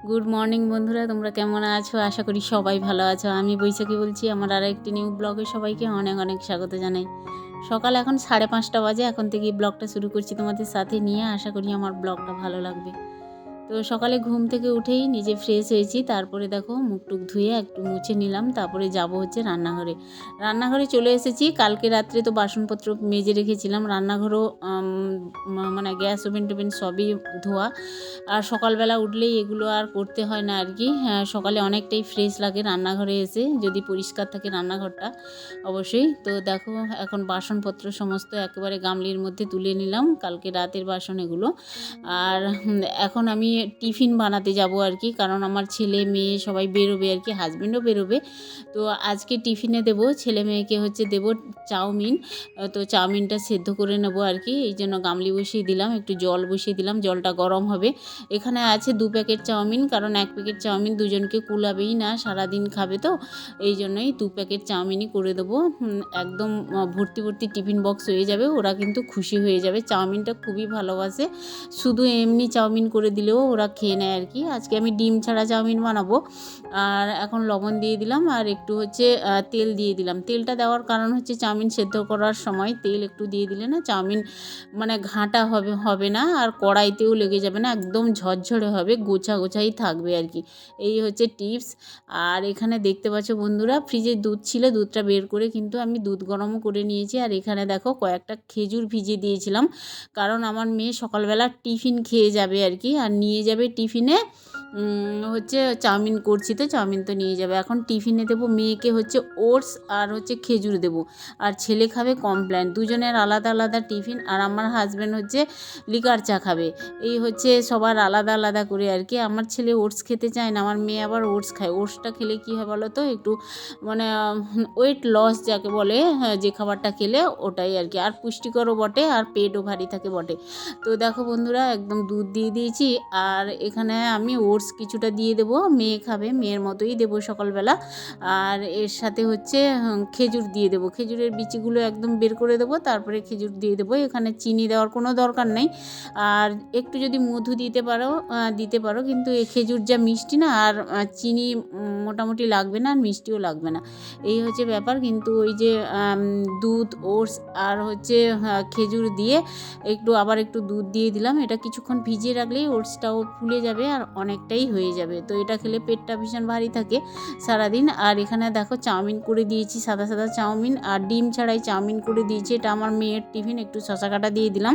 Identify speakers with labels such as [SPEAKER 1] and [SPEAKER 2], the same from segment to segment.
[SPEAKER 1] Good morning বন্ধুরা, তোমরা কেমন আছো? আশা করি সবাই ভালো আছো। আমি বৈশাখী বলছি। আমার আর একটি নিউ ব্লগে সবাইকে অনেক অনেক স্বাগত জানাই। সকাল এখন 5:30 বাজে। এখন থেকেই ব্লগটা শুরু করছি তোমাদের সাথে নিয়ে। আশা করি আমার ব্লগটা ভালো লাগবে। তো সকালে ঘুম থেকে উঠেই নিজে ফ্রেশ হয়েছি। তারপরে দেখো মুখ টুক ধুয়ে একটু মুছে নিলাম। তারপরে যাব হচ্ছে রান্নাঘরে চলে এসেছি। কালকে রাত্রে তো বাসনপত্র মেজে রেখেছিলাম। রান্নাঘরও মানে গ্যাস ওভেন টোভেন সবই ধোয়া। আর সকালবেলা উঠলেই এগুলো আর করতে হয় না আর কি। হ্যাঁ, সকালে অনেকটাই ফ্রেশ লাগে রান্নাঘরে এসে, যদি পরিষ্কার থাকে রান্নাঘরটা অবশ্যই। তো দেখো এখন বাসনপত্র সমস্ত একেবারে গামলির মধ্যে তুলে নিলাম, কালকে রাতের বাসন এগুলো। আর এখন আমি টিফিন বানাতে যাব আর কি, কারণ আমার ছেলে মেয়ে সবাই বেরোবে আর কি, হাজব্যান্ডও বেরোবে। তো আজকে টিফিনে দেবো ছেলে মেয়েকে, হচ্ছে দেবো চাউমিন। তো চাউমিনটা সেদ্ধ করে নেব আর কি, এই জন্য গামলি বসিয়ে দিলাম, একটু জল বসিয়ে দিলাম, জলটা গরম হবে। এখানে আছে 2 প্যাকেট চাউমিন, কারণ 1 প্যাকেট চাউমিন দুজনকে কুলাবেই না, সারাদিন খাবে তো এই জন্যই 2 প্যাকেট চাউমিনই করে দেবো। একদম ভর্তি ভর্তি টিফিন বক্স হয়ে যাবে, ওরা কিন্তু খুশি হয়ে যাবে। চাউমিনটা খুবই ভালোবাসে, শুধু এমনি চাউমিন করে দিলেও ওরা খেয়ে নেয় আর কি। আজকে আমি ডিম ছাড়া চাউমিন বানাবো। আর এখন লবণ দিয়ে দিলাম, আর একটু হচ্ছে তেল দিয়ে দিলাম। তেলটা দেওয়ার কারণ হচ্ছে চাউমিন সেদ্ধ করার সময় তেল একটু দিয়ে দিলে না চাউমিন মানে ঘাঁটা হবে না, আর কড়াইতেও লেগে যাবে না, একদম ঝরঝরে হবে, গোছা গোছাই থাকবে আর কি। এই হচ্ছে টিপস। আর এখানে দেখতে পাচ্ছ বন্ধুরা, ফ্রিজে দুধ ছিল, দুধটা বের করে কিন্তু আমি দুধ গরমও করে নিয়েছি। আর এখানে দেখো কয়েকটা খেজুর ভিজিয়ে দিয়েছিলাম, কারণ আমার মেয়ে সকালবেলা টিফিন খেয়ে যাবে আর কি, আর নিয়ে যাবে টিফিনে হচ্ছে চাউমিন করছি, তো চাউমিন তো নিয়ে যাবে। এখন টিফিনে দেবো মেয়েকে হচ্ছে ওটস আর হচ্ছে খেজুর দেবো, আর ছেলে খাবে কমপ্ল্যান। দুজনের আলাদা আলাদা টিফিন। আর আমার হাজব্যান্ড হচ্ছে লিকার চা খাবে। এই হচ্ছে সবার আলাদা আলাদা করে আর কি। আমার ছেলে ওটস খেতে চায় না, আমার মেয়ে আবার ওটস খায়। ওটসটা খেলে কী হয় বলো তো, একটু মানে ওয়েট লস যাকে বলে, হ্যাঁ, যে খাবারটা খেলে ওটাই আর কি, আর পুষ্টিকরও বটে, আর পেটও ভারী থাকে বটে। তো দেখো বন্ধুরা, একদম দুধ দিয়ে দিয়েছি, আর এখানে আমি ওটস কিছুটা দিয়ে দেবো, মেয়ে খাবে, মেয়ের মতোই দেবো সকালবেলা। আর এর সাথে হচ্ছে খেজুর দিয়ে দেবো, খেজুরের বিচিগুলো একদম বের করে দেবো, তারপরে খেজুর দিয়ে দেবো। এখানে চিনি দেওয়ার কোনো দরকার নেই, আর একটু যদি মধু দিতে পারো, কিন্তু এই খেজুর যা মিষ্টি না, আর চিনি মোটামুটি লাগবে না, আর মিষ্টিও লাগবে না, এই হচ্ছে ব্যাপার। কিন্তু ওই যে দুধ, ওটস আর হচ্ছে খেজুর দিয়ে আবার একটু দুধ দিয়ে দিলাম, এটা কিছুক্ষণ ভিজিয়ে রাখলেই ওটসটাও ফুলে যাবে, আর অনেকটাই হয়ে যাবে। তো এটা খেলে পেটটা ভীষণ ভারী থাকে সারাদিন। আর এখানে দেখো চাউমিন করে দিয়েছি, সাদা সাদা চাউমিন, আর ডিম ছাড়াই চাউমিন করে দিয়েছি। এটা আমার মেয়ের টিফিন, একটু শশা কাটা দিয়ে দিলাম।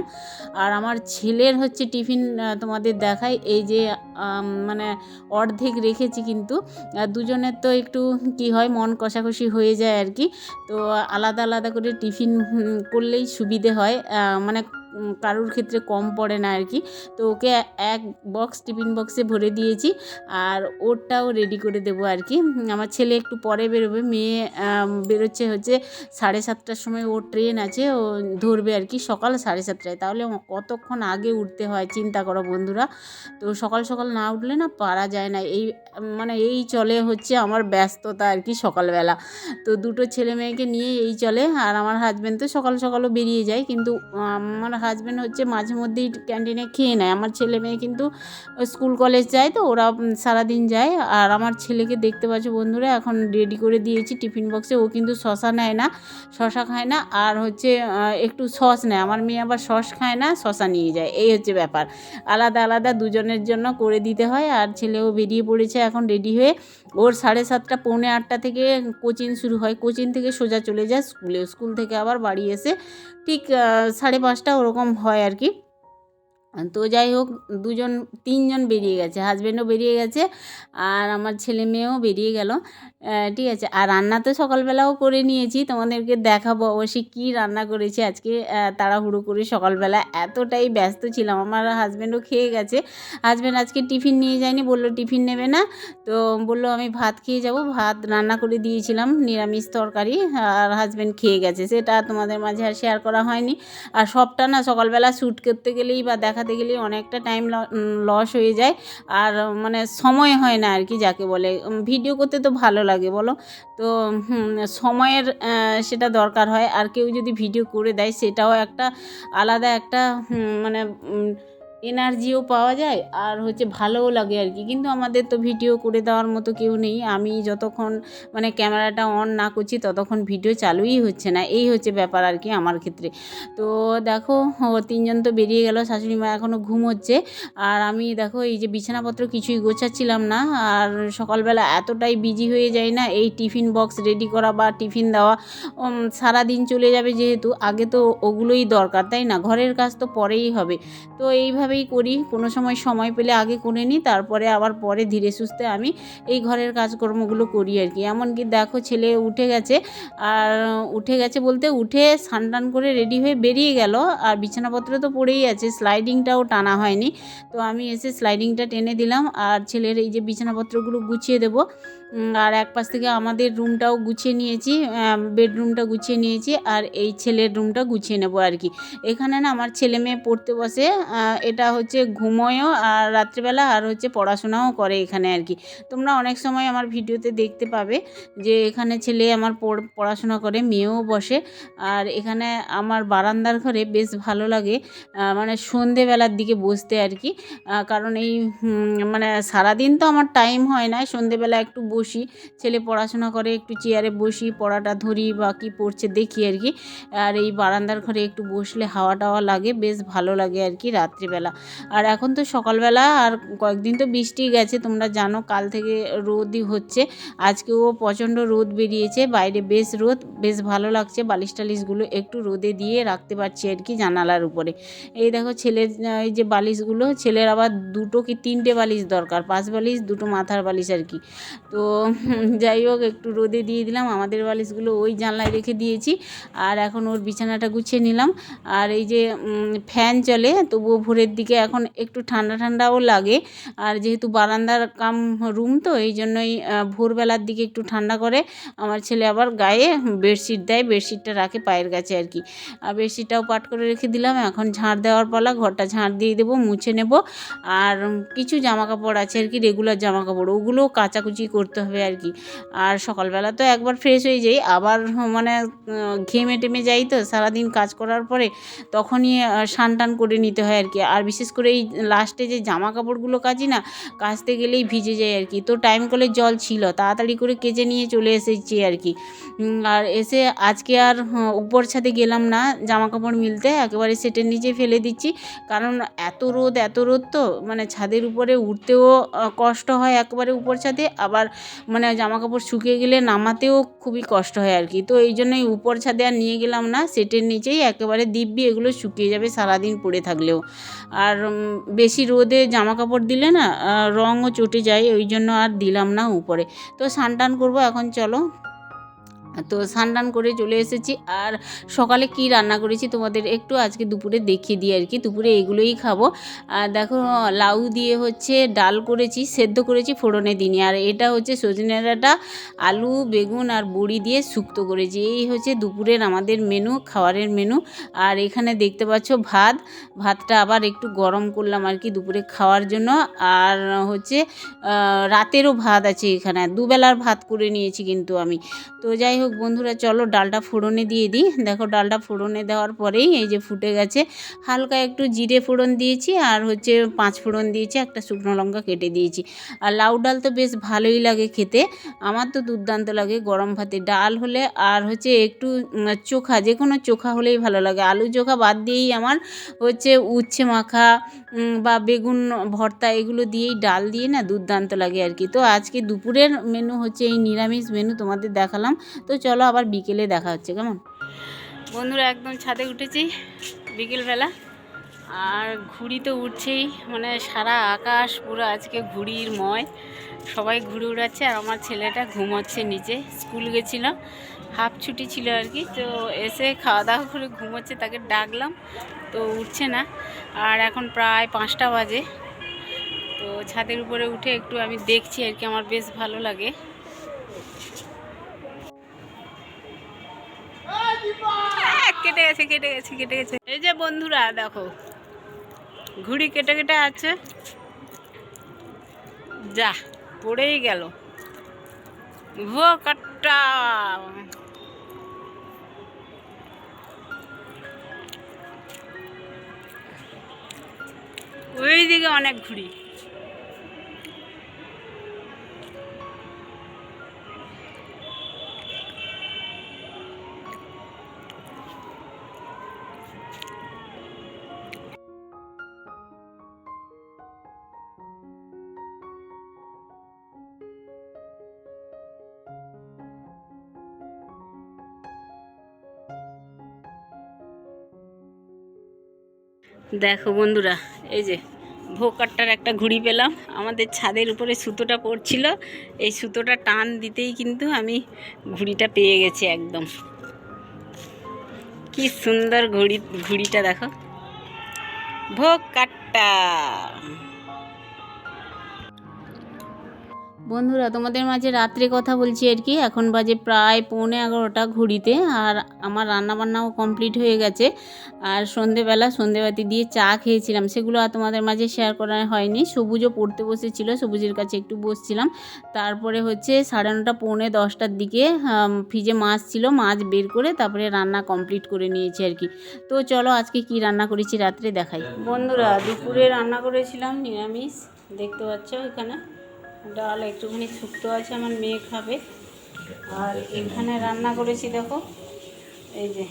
[SPEAKER 1] আর আমার ছেলের হচ্ছে টিফিন তোমাদের দেখাই, এই যে মানে অর্ধেক রেখেছি, কিন্তু দুজনের তো একটু কি হয়, মন কষাকষি হয়ে যায় আর কি। তো আলাদা আলাদা করে টিফিন করলেই সুবিধে হয়, মানে কারোর ক্ষেত্রে কম পড়ে না আর কি। তো ওকে এক বক্স টিফিন বক্সে ভরে দিয়েছি, আর ওরটাও রেডি করে দেবো আর কি। আমার ছেলে একটু পরে বেরোবে, মেয়ে বেরোচ্ছে হচ্ছে 7:30টার সময়, ওর ট্রেন আছে, ও ধরবে আর কি সকাল 7:30টায়। তাহলে কতক্ষণ আগে উঠতে হয় চিন্তা করো বন্ধুরা। তো সকাল সকাল না উঠলে না পারা যায় না, এই চলে হচ্ছে আমার ব্যস্ততা আর কি সকালবেলা। তো দুটো ছেলে মেয়েকে নিয়ে এই চলে। আর আমার হাজব্যান্ড তো সকাল সকালও বেরিয়ে যায়, কিন্তু আমার হাজব্যান্ড হচ্ছে মাঝে মধ্যেই ক্যান্টিনে খেয়ে নেয়। আমার ছেলে মেয়ে কিন্তু স্কুল কলেজ যায়, তো ওরা সারাদিন যায়। আর আমার ছেলেকে দেখতে পাচ্ছ বন্ধুরা, এখন রেডি করে দিয়েছি টিফিন বক্সে। ও কিন্তু শশা নেয় না, শশা খায় না, আর হচ্ছে একটু সস নেয়। আমার মেয়ে আবার সস খায় না, শশা নিয়ে যায়, এই হচ্ছে ব্যাপার। আলাদা আলাদা দুজনের জন্য করে দিতে হয়। আর ছেলেও বেরিয়ে পড়েছে এখন রেডি হয়ে। ওর 7:30 পৌনে 8টা থেকে কোচিং শুরু হয়, কোচিং থেকে সোজা চলে যায় স্কুলে, স্কুল থেকে আবার বাড়ি এসে ঠিক 5:30 ওরকম হয় আর কি। তো যাই হোক, 3জন বেরিয়ে গেছে, হাজব্যান্ডও বেরিয়ে গেছে, আর আমার ছেলে মেয়েও বেরিয়ে গেল। ঠিক আছে। আর রান্না তো সকালবেলাও করে নিয়েছি, তোমাদেরকে দেখাবো অবশ্যই কী রান্না করেছি আজকে। তাড়াহুড়ো করে সকালবেলা এতটাই ব্যস্ত ছিলাম, আমার হাজব্যান্ডও খেয়ে গেছে। হাজব্যান্ড আজকে টিফিন নিয়ে যায়নি, বললো টিফিন নেবে না, তো বললো আমি ভাত খেয়ে যাব। ভাত রান্না করে দিয়েছিলাম, নিরামিষ তরকারি, আর হাজব্যান্ড খেয়ে গেছে, সেটা তোমাদের মাঝে আর শেয়ার করা হয়নি। আর সবটা না সকালবেলা শ্যুট করতে গেলেই বা দেখাতে গেলেই অনেকটা টাইম লস হয়ে যায়, আর মানে সময় হয় না আর কি, যাকে বলে। ভিডিও করতে তো ভালো লাগে বলো, তো সময়ের সেটা দরকার হয়। আর কেউ যদি ভিডিও করে দেয়, সেটাও একটা আলাদা একটা মানে এনার্জিও পাওয়া যায় আর হচ্ছে ভালোও লাগে আর কি। কিন্তু আমাদের তো ভিডিও করে দেওয়ার মতো কেউ নেই, আমি যতক্ষণ মানে ক্যামেরাটা অন না করছি ততক্ষণ ভিডিও চালুই হচ্ছে না, এই হচ্ছে ব্যাপার আর কি আমার ক্ষেত্রে। তো দেখো তিনজন তো বেরিয়ে গেল, শাশুড়ি মা এখনও ঘুমোচ্ছে আর আমি দেখো এই যে বিছানাপত্র কিছুই গোছাচ্ছিলাম না। আর সকালবেলা এতটাই বিজি হয়ে যাই না, এই টিফিন বক্স রেডি করা বা টিফিন দেওয়া, সারা দিন চলে যাবে যেহেতু, আগে তো ওগুলোই দরকার তাই না, ঘরের কাজ তো পরেই হবে। তো এইভাবেই করি, কোনো সময় সময় পেলে আগে করে নিই, তারপরে আবার পরে ধীরে সুস্থে আমি এই ঘরের কাজকর্মগুলো করি আর কি। এমনকি দেখো ছেলে উঠে গেছে, আর উঠে গেছে বলতে উঠে স্নান টান করে রেডি হয়ে বেরিয়ে গেল, আর বিছানাপত্র তো পড়েই আছে, স্লাইডিংটাও টানা হয়নি। তো আমি এসে স্লাইডিংটা টেনে দিলাম আর ছেলের এই যে বিছানাপত্রগুলো গুছিয়ে দেবো। আর এক পাশ থেকে আমাদের রুমটাও গুছিয়ে নিয়েছি, বেডরুমটা গুছিয়ে নিয়েছি, আর এই ছেলের রুমটা গুছিয়ে নেবো আর কি। এখানে না আমার ছেলে মেয়ে পড়তে বসে, এটা হচ্ছে ঘুমোয়ও আর রাত্রিবেলা, আর হচ্ছে পড়াশোনাও করে এখানে আর কি। তোমরা অনেক সময় আমার ভিডিওতে দেখতে পাবে যে এখানে ছেলে আমার পড়াশোনা করে, মেয়েও বসে। আর এখানে আমার বারান্দার ঘরে বেশ ভালো লাগে মানে সন্ধেবেলার দিকে বসতে আর কি। কারণ এই মানে সারাদিন তো আমার টাইম হয় না, সন্ধেবেলা একটু বসি, ছেলে পড়াশোনা করে, একটু চেয়ারে বসি, পড়াটা ধরি বা কী পড়ছে দেখি আর কি। আর এই বারান্দার ঘরে একটু বসলে হাওয়া টাওয়া লাগে, বেশ ভালো লাগে আর কি রাত্রিবেলা। আর এখন তো সকালবেলা, আর কয়েকদিন তো বৃষ্টি গেছে তোমরা জানো, কাল থেকে রোদই হচ্ছে, আজকেও প্রচণ্ড রোদ বেরিয়েছে, বাইরে বেশ রোদ, বেশ ভালো লাগছে। বালিশ টালিশগুলো একটু রোদে দিয়ে রাখতে পারছি আর কি জানালার উপরে। এই দেখো ছেলের এই যে বালিশগুলো, ছেলের আবার 2 কি 3টে বালিশ দরকার, 5 বালিশ 2টো মাথার বালিশ আর কি। তো যাই হোক একটু রোদে দিয়ে দিলাম, আমাদের বালিশগুলো ওই জানলায় রেখে দিয়েছি। আর এখন ওর বিছানাটা গুছিয়ে নিলাম। আর এই যে ফ্যান চলে, তবুও ভোরের দিকে এখন একটু ঠান্ডা ঠান্ডাও লাগে, আর যেহেতু বারান্দার কাম রুম তো এই জন্যই ভোরবেলার দিকে একটু ঠান্ডা করে। আমার ছেলে আবার গায়ে বেডশিট দেয়, বেডশিটটা রাখে পায়ের কাছে আর কি। আর বেডশিটটাও পাট করে রেখে দিলাম, এখন ঝাড় দেওয়ার পালা, ঘরটা ঝাড় দিয়ে দেবো, মুছে নেব। আর কিছু জামা কাপড় আছে আর কি, রেগুলার জামা কাপড়, ওগুলোও কাচাকুচি করতে হবে আর কি। আর সকালবেলা তো একবার ফ্রেশ হয়ে যাই, আবার মানে ঘেমে টেমে যাই তো সারাদিন কাজ করার পরে, তখনই স্নান টান করে নিতে হয় আর কি। আর বিশেষ করে এই লাস্টে যে জামা কাপড়গুলো কাচি না, কাচতে গেলেই ভিজে যায় আর কি। তো টাইম কলে জল ছিল, তাড়াতাড়ি করে কেচে নিয়ে চলে এসেছি আর কি। আর এসে আজকে আর উপর ছাদে গেলাম না জামা কাপড় মিলতে, একেবারে সেটের নিচে ফেলে দিচ্ছি। কারণ এত রোদ তো মানে ছাদের উপরে উঠতেও কষ্ট হয় একেবারে উপর ছাদে, আবার মানে জামা কাপড় শুকিয়ে গেলে নামাতেও খুবই কষ্ট হয় আর কি। তো এই জন্যই উপর ছাদে আর নিয়ে গেলাম না, সেটের নিচেই একেবারে দিব্যি এগুলো শুকিয়ে যাবে সারাদিন পড়ে থাকলেও। আর বেশি রোদে জামা কাপড় দিলে না রঙও চটে যায়, ওই জন্য আর দিলাম না উপরে। তো স্নান টান করবো এখন, চলো। তো স্নান টান করে চলে এসেছি। আর সকালে কি রান্না করেছি তোমাদের একটু আজকে দুপুরে দেখিয়ে দিই আর কি, দুপুরে এগুলোই খাবো। আর দেখো লাউ দিয়ে হচ্ছে ডাল করেছি, সেদ্ধ করেছি, ফোড়নে দিইনি। আর এটা হচ্ছে সজনে ডাঁটা, আলু, বেগুন আর বড়ি দিয়ে শুক্তো করেছি। এই হচ্ছে দুপুরের আমাদের মেনু, খাবারের মেনু। আর এখানে দেখতে পাচ্ছ ভাতটা আবার একটু গরম করলাম আর কি দুপুরে খাওয়ার জন্য। আর হচ্ছে রাতেরও ভাত আছে, এখানে দুবেলার ভাত করে নিয়েছি কিন্তু আমি। তো যাই হোক বন্ধুরা, চলো ডালটা ফোড়নে দিয়ে দিই। দেখো ডালটা ফোড়নে দেওয়ার পরেই এই যে ফুটে গেছে, হালকা একটু জিরে ফোড়ন দিয়েছি, আর হচ্ছে 5 ফোড়ন দিয়েছি, একটা শুকনো লঙ্কা কেটে দিয়েছি। আর লাউ ডাল তো বেশ ভালোই লাগে খেতে, আমার তো দুর্দান্ত লাগে গরম ভাতে ডাল হলে। আর হচ্ছে একটু চোখা, যে কোনো চোখা হলেই ভালো লাগে, আলু চোখা বাদ দিয়েই আমার হচ্ছে উচ্ছে মাখা বা বেগুন ভর্তা, এগুলো দিয়েই ডাল দিয়ে না দুর্দান্ত লাগে আর কি। তো আজকে দুপুরের মেনু হচ্ছে এই নিরামিষ মেনু তোমাদের দেখালাম। তো চলো আবার বিকেলে দেখা হচ্ছে, কেমন বন্ধুরা। একদম ছাদে উঠেছি বিকেলবেলা, আর ঘুড়ি তো উঠছেই, মানে সারা আকাশ পুরো আজকে ঘুড়ির ময়, সবাই ঘুড়ি উড়াচ্ছে। আর আমার ছেলেটা ঘুমোচ্ছে নিচে, স্কুল গেছিলো, হাফ ছুটি ছিল আর কি। তো এসে খাওয়া দাওয়া করে ঘুমোচ্ছে, তাকে ডাকলাম তো উঠছে না। আর এখন প্রায় 5টা বাজে, তো ছাদের উপরে উঠে একটু আমি দেখছি আর কি, আমার বেশ ভালো লাগে। কেটে গেছে। এই যে বন্ধুরা দেখো, ঘুড়ি কেটে আছে, যা পড়েই গেল ভো কাটটা। দিকে অনেক ঘুড়ি। দেখো বন্ধুরা, এই যে ভোকারটার একটা ঘুড়ি পেলাম। আমাদের ছাদের উপরে সুতোটা পড়ছিল, এই সুতোটা টান দিতেই কিন্তু আমি ঘুড়িটা পেয়ে গেছি একদম। কি সুন্দর ঘুড়িটা দেখো, ভোকারটা। বন্ধুরা, তোমাদের মাঝে রাত্রে কথা বলছি আর কি। এখন বাজে প্রায় 11:45 ঘড়িতে, আর আমার রান্নাবান্নাও কমপ্লিট হয়ে গেছে। আর সন্ধেবাতি দিয়ে চা খেয়েছিলাম, সেগুলো আর তোমাদের মাঝে শেয়ার করা হয়নি। সবুজও পড়তে বসেছিল, সবুজের কাছে একটু বসছিলাম। তারপরে হচ্ছে 9:30 10টার দিকে ফ্রিজে মাছ ছিল, মাছ বের করে তারপরে রান্না কমপ্লিট করে নিয়েছি আর কি। তো চলো আজকে কি রান্না করেছি রাত্রে দেখাই। বন্ধুরা, দুপুরে রান্না করেছিলাম নিরামিষ, দেখতে পাচ্ছ এখানে ডাল, একটুখানি শুক্তো আছে, আমার মেয়ে খাবে। আর এখানে রান্না করেছি দেখো, এই যে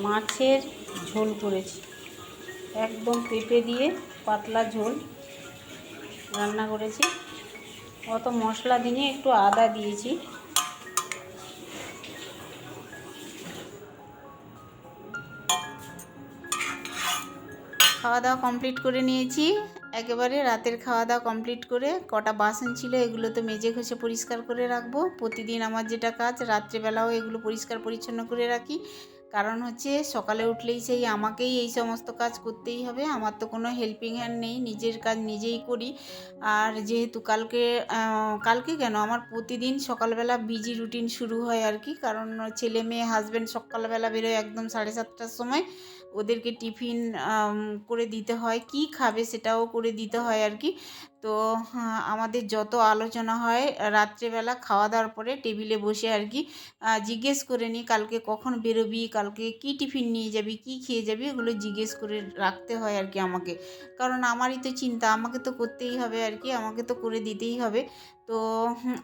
[SPEAKER 1] মাছের ঝোল করেছি, একদম পেঁপে দিয়ে পাতলা ঝোল রান্না করেছি। অত মশলা দিনে একটু আদা দিয়েছি। খাওয়া দাওয়া কমপ্লিট করে নিয়েছি একেবারে। রাতের খাওয়া দাওয়া কমপ্লিট করে কটা বাসন ছিল, এগুলো তো মেজে ঘষে পরিষ্কার করে রাখবো। প্রতিদিন আমার যেটা কাজ, রাত্রেবেলাও এগুলো পরিষ্কার পরিচ্ছন্ন করে রাখি। কারণ হচ্ছে সকালে উঠলেই সেই আমাকেই এই সমস্ত কাজ করতেই হবে, আমার তো কোনো হেল্পিং হ্যান্ড নেই, নিজের কাজ নিজেই করি। আর যেহেতু কালকে কেন, আমার প্রতিদিন সকালবেলা বিজি রুটিন শুরু হয় আর কি। কারণ ছেলে মেয়ে হাজব্যান্ড সকালবেলা বেরোয় একদম 7:30টার সময়, ওদেরকে টিফিন করে দিতে হয়, কি খাবে সেটাও করে দিতে হয় আর কি। তো আমাদের যত আলোচনা হয় রাত্রেবেলা খাওয়া দাওয়ার পরে টেবিলে বসে আর কি, জিজ্ঞেস করে নিই কালকে কখন বেরোবি, কালকে কি টিফিন নিয়ে যাবি, কি খেয়ে যাবি, ওগুলো জিজ্ঞেস করে রাখতে হয় আর কি আমাকে। কারণ আমারই তো চিন্তা, আমাকে তো করতেই হবে আর কি, আমাকে তো করে দিতেই হবে। তো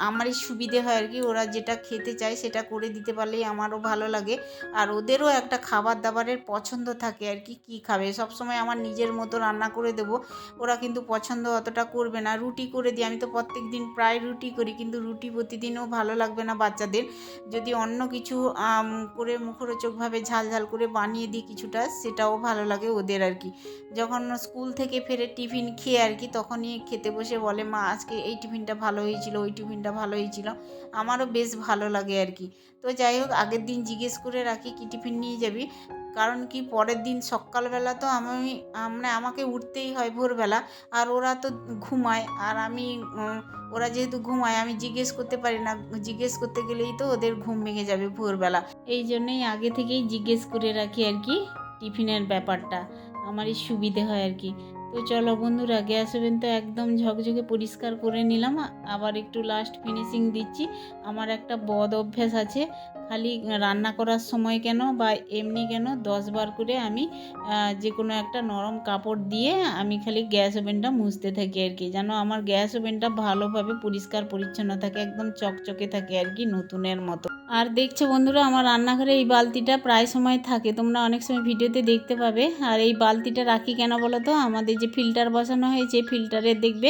[SPEAKER 1] আমারই সুবিধে হয় আর কি, ওরা যেটা খেতে চায় সেটা করে দিতে পারলেই আমারও ভালো লাগে। আর ওদেরও একটা খাবার দাবারের পছন্দ থাকে আর কি, কী খাবে। সবসময় আমার নিজের মতো রান্না করে দেবো, ওরা কিন্তু পছন্দ অতটা করবে না। রুটি করে দিই, আমি তো প্রত্যেক দিন প্রায় রুটি করি, কিন্তু রুটি প্রতিদিনও ভালো লাগবে না বাচ্চাদের। যদি অন্য কিছু করে মুখরোচকভাবে ঝাল ঝাল করে বানিয়ে দিই কিছুটা, সেটাও ভালো লাগে ওদের আর কি। যখন স্কুল থেকে ফেরে টিফিন খেয়ে আর কি, তখনই খেতে বসে বলে, মা আজকে এই টিফিনটা ভালো হয়েছিল, ওই টিফিনটা ভালো হয়েছিল। আমারও বেশ ভালো লাগে আর কি। তো যাই হোক, আগের দিন জিজ্ঞেস করে রাখি কী টিফিন নিয়ে যাবি। কারণ কি, পরের দিন সকালবেলা তো মানে আমাকে উঠতেই হয় ভোরবেলা, আর ওরা তো ঘুমায়। আর আমি ওরা যেহেতু ঘুমায়, আমি জিজ্ঞেস করতে পারি না, জিজ্ঞেস করতে গেলেই তো ওদের ঘুম ভেঙে যাবে ভোরবেলা। এই জন্যই আগে থেকেই জিজ্ঞেস করে রাখি আর কি টিফিনের ব্যাপারটা, আমারই সুবিধে হয় আর কি। তো চলো বন্ধুরা, গ্যাস ওভেন তো একদম ঝকঝকে পরিষ্কার করে নিলাম, আবার একটু লাস্ট ফিনিশিং দিচ্ছি। আমার একটা বদ অভ্যাস আছে, খালি রান্না করার সময় কেন বা এমনি কেন 10 বার করে আমি যে কোনো একটা নরম কাপড় দিয়ে আমি খালি গ্যাস ওভেনটা মুছতে থাকি আর কি, যেন আমার গ্যাস ওভেনটা ভালোভাবে পরিষ্কার পরিচ্ছন্ন থাকে, একদম চকচকে থাকে আর কি, নতুনের মতো। আর দেখছো বন্ধুরা, আমার রান্নাঘরে এই বালতিটা প্রায় সময় থাকে, তোমরা অনেক সময় ভিডিওতে দেখতে পাবে। আর এই বালতিটা রাখি কেন বলো তো, আমাদের যে ফিল্টার বসানো হয়েছে, ফিল্টারের দেখবে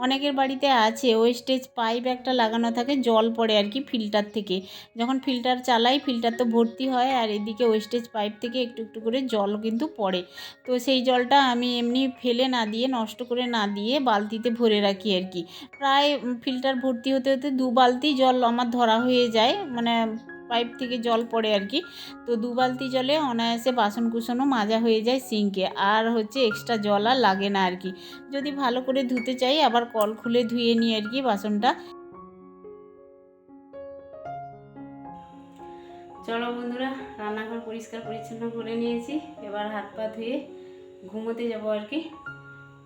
[SPEAKER 1] অনেকের বাড়িতে আছে ওয়েস্টেজ পাইপ একটা লাগানো থাকে, জল পড়ে আর কি ফিল্টার থেকে। যখন ফিল্টার চালাই, ফিল্টার তো ভর্তি হয়, আর এদিকে ওয়েস্টেজ পাইপ থেকে একটু একটু করে জল কিন্তু পড়ে। তো সেই জলটা আমি এমনি ফেলে না দিয়ে, নষ্ট করে না দিয়ে বালতিতে ভরে রাখি আর কি। প্রায় ফিল্টার ভর্তি হতে হতে 2 বালতি জল আমার ধরা হয়ে যায়, মানে পাইপ থেকে জল পড়ে আর কি। তো 2 বালতি জলে অনায়াসে বাসন কুসনও মাজা হয়ে যায় সিঙ্কে, আর হচ্ছে এক্সট্রা জল আর লাগে না আর কি। যদি ভালো করে ধুতে চাই, আবার কল খুলে ধুয়ে নিই আর কি বাসনটা। চলো বন্ধুরা, রান্নাঘর পরিষ্কার পরিচ্ছন্ন করে নিয়েছি, এবার হাত পা ধুয়ে ঘুমোতে যাবো আর কি।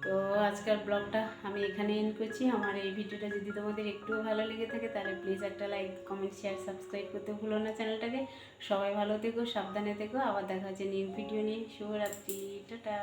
[SPEAKER 1] তো আজকের ব্লগটা আমি এখানে এন্ড করছি। আমার এই ভিডিওটা যদি তোমাদের একটুও ভালো লেগে থাকে, তাহলে প্লিজ একটা লাইক, কমেন্ট, শেয়ার, সাবস্ক্রাইব করতে ভুলো না চ্যানেলটাকে। সবাই ভালো থেকো, সাবধানে থেকো, আবার দেখা হচ্ছে নিউ ভিডিও নিয়ে। শুভরাত্রি, টাটা।